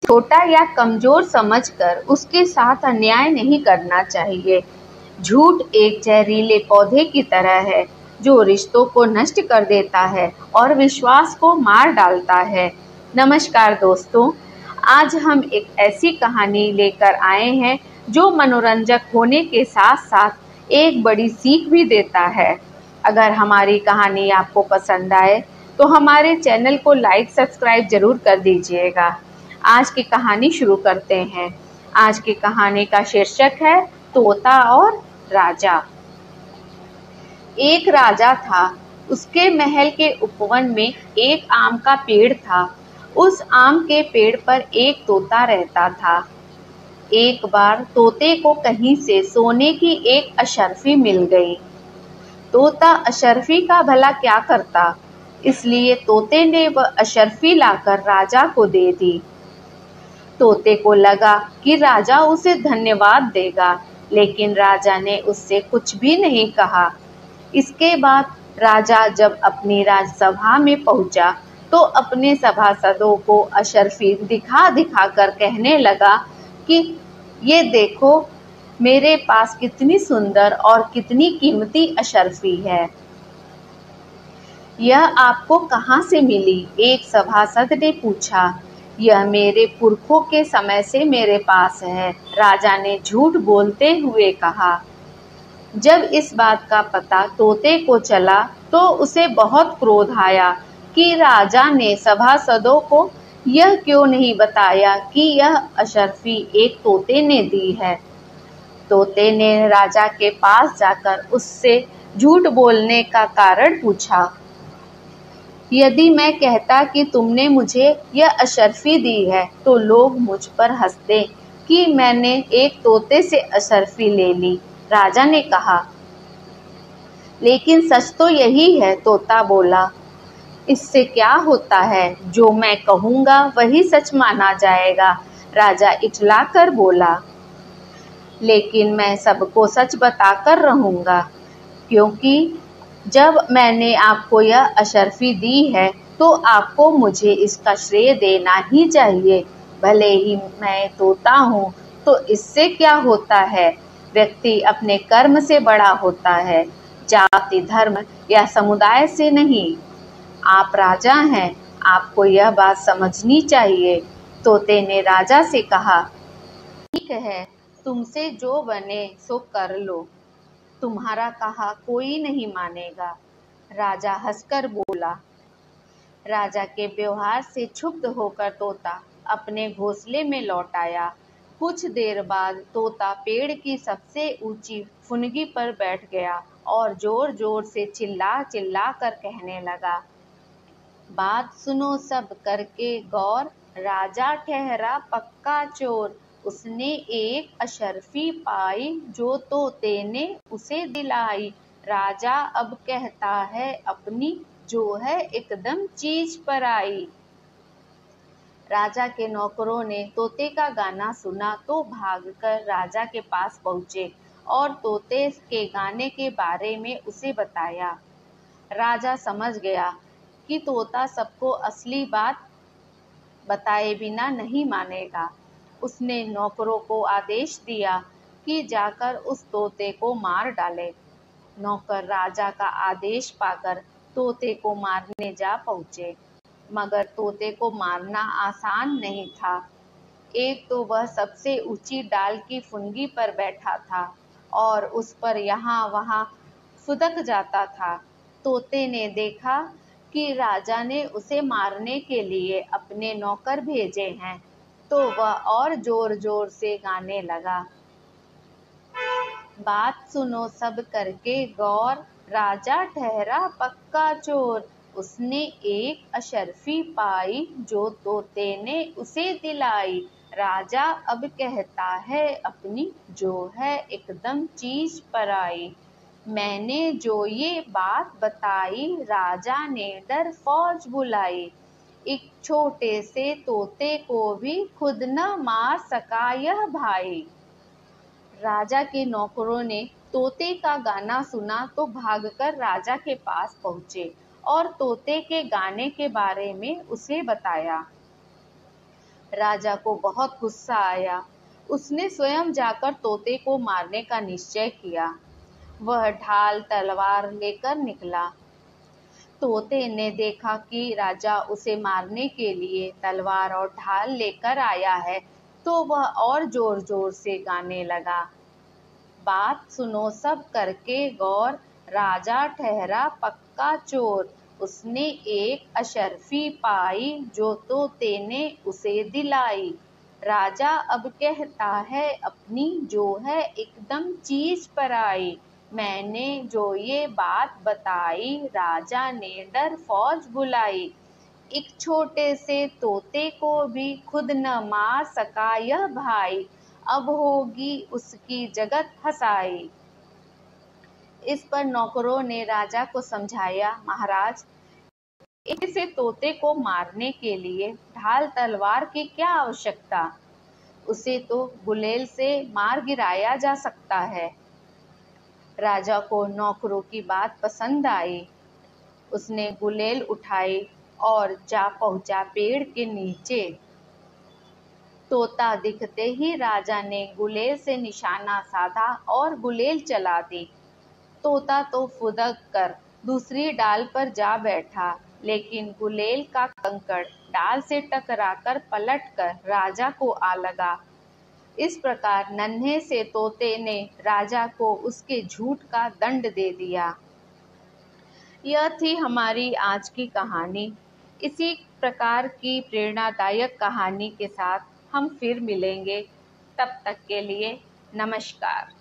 छोटा या कमजोर समझकर उसके साथ अन्याय नहीं करना चाहिए। झूठ एक जहरीले पौधे की तरह है जो रिश्तों को नष्ट कर देता है और विश्वास को मार डालता है। नमस्कार दोस्तों, आज हम एक ऐसी कहानी लेकर आए हैं जो मनोरंजक होने के साथ साथ एक बड़ी सीख भी देता है। अगर हमारी कहानी आपको पसंद आए तो हमारे चैनल को लाइक सब्सक्राइब जरूर कर दीजिएगा। आज की कहानी शुरू करते हैं। आज की कहानी का शीर्षक है तोता और राजा। एक राजा था। उसके महल के उपवन में एक आम का पेड़ था। उस आम के पेड़ पर एक तोता रहता था। एक बार तोते को कहीं से सोने की एक अशर्फी मिल गई। तोता अशर्फी का भला क्या करता, इसलिए तोते ने वह अशर्फी लाकर राजा को दे दी। तोते को लगा कि राजा उसे धन्यवाद देगा, लेकिन राजा ने उससे कुछ भी नहीं कहा। इसके बाद राजा जब अपनी राजसभा में पहुंचा तो अपने सभासदों को अशर्फी दिखा दिखा कर कहने लगा कि ये देखो, मेरे पास कितनी सुंदर और कितनी कीमती अशर्फी है। यह आपको कहाँ से मिली? एक सभासद ने पूछा। यह मेरे पुरखों के समय से मेरे पास है, राजा ने झूठ बोलते हुए कहा। जब इस बात का पता तोते को चला तो उसे बहुत क्रोध आया कि राजा ने सभासदों को यह क्यों नहीं बताया कि यह अशर्फी एक तोते ने दी है। तोते ने राजा के पास जाकर उससे झूठ बोलने का कारण पूछा। यदि मैं कहता कि तुमने मुझे यह अशर्फी दी है तो लोग मुझ पर हंसते कि मैंने एक तोते से अशर्फी ले ली, राजा ने कहा। लेकिन सच तो यही है, तोता बोला। इससे क्या होता है, जो मैं कहूँगा वही सच माना जाएगा, राजा इठलाकर बोला। लेकिन मैं सबको सच बताकर रहूँगा, क्योंकि जब मैंने आपको यह अशर्फी दी है तो आपको मुझे इसका श्रेय देना ही चाहिए। भले ही मैं तोता हूँ तो इससे क्या होता है, व्यक्ति अपने कर्म से बड़ा होता है, जाति धर्म या समुदाय से नहीं। आप राजा हैं, आपको यह बात समझनी चाहिए। तोते ने राजा से कहा, ठीक है, तुमसे जो बने सो कर लो, तुम्हारा कहा कोई नहीं मानेगा, राजा हंसकर बोला। राजा के व्यवहार से क्षुब्ध होकर तोता अपने घोंसले में लौट आया। कुछ देर बाद तोता पेड़ की सबसे ऊंची फुनगी पर बैठ गया और जोर जोर से चिल्ला चिल्ला कर कहने लगा, बात सुनो सब करके गौर, राजा ठहरा पक्का चोर। उसने एक अशर्फी पाई जो तोते ने उसे दिलाई, राजा अब कहता है अपनी जो है एकदम चीज पराई। राजा के नौकरों ने तोते का गाना सुना तो भागकर राजा के पास पहुंचे और तोते के गाने के बारे में उसे बताया। राजा समझ गया कि तोता सबको असली बात बताए बिना नहीं मानेगा। उसने नौकरों को आदेश दिया कि जाकर उस तोते को मार डाले। नौकर राजा का आदेश पाकर तोते को मारने जा पहुंचे, मगर तोते को मारना आसान नहीं था। एक तो वह सबसे ऊंची डाल की फुनगी पर बैठा था और उस पर यहाँ वहाँ फुदक जाता था। तोते ने देखा कि राजा ने उसे मारने के लिए अपने नौकर भेजे हैं, तो वह और जोर जोर से गाने लगा, बात सुनो सब करके गौर, राजा ठहरा पक्का चोर। उसने एक अशर्फी पाई जो तोते ने उसे दिलाई, राजा अब कहता है अपनी जो है एकदम चीज पराई। मैंने जो ये बात बताई, राजा ने डर फौज बुलाई। एक छोटे से तोते को भी खुद न मार सका यह भाई। राजा के नौकरों ने तोते का गाना सुना तो भागकर राजा के पास पहुंचे और तोते के गाने के बारे में उसे बताया। राजा को बहुत गुस्सा आया। उसने स्वयं जाकर तोते को मारने का निश्चय किया। वह ढाल तलवार लेकर निकला। तोते ने देखा कि राजा उसे मारने के लिए तलवार और ढाल लेकर आया है, तो वह और जोर जोर से गाने लगा। बात सुनो सब करके गौर, राजा ठहरा पक्का चोर। उसने एक अशर्फी पाई, जो तोते ने उसे दिलाई। राजा अब कहता है अपनी, जो है एकदम चीज पराई। मैंने जो ये बात बताई, राजा ने डर फौज बुलाई। एक छोटे से तोते को भी खुद न मार सका यह भाई, अब होगी उसकी जगत हसाई। इस पर नौकरों ने राजा को समझाया, महाराज, एक से तोते को मारने के लिए ढाल तलवार की क्या आवश्यकता, उसे तो गुलेल से मार गिराया जा सकता है। राजा को नौकरों की बात पसंद आई। उसने गुलेल उठाई और जा पहुंचा पेड़ के नीचे। तोता दिखते ही राजा ने गुलेल से निशाना साधा और गुलेल चला दी। तोता तो फुदक कर दूसरी डाल पर जा बैठा, लेकिन गुलेल का कंकड़ डाल से टकराकर पलटकर राजा को आ लगा। इस प्रकार नन्हे से तोते ने राजा को उसके झूठ का दंड दे दिया। यह थी हमारी आज की कहानी। इसी प्रकार की प्रेरणादायक कहानी के साथ हम फिर मिलेंगे। तब तक के लिए नमस्कार।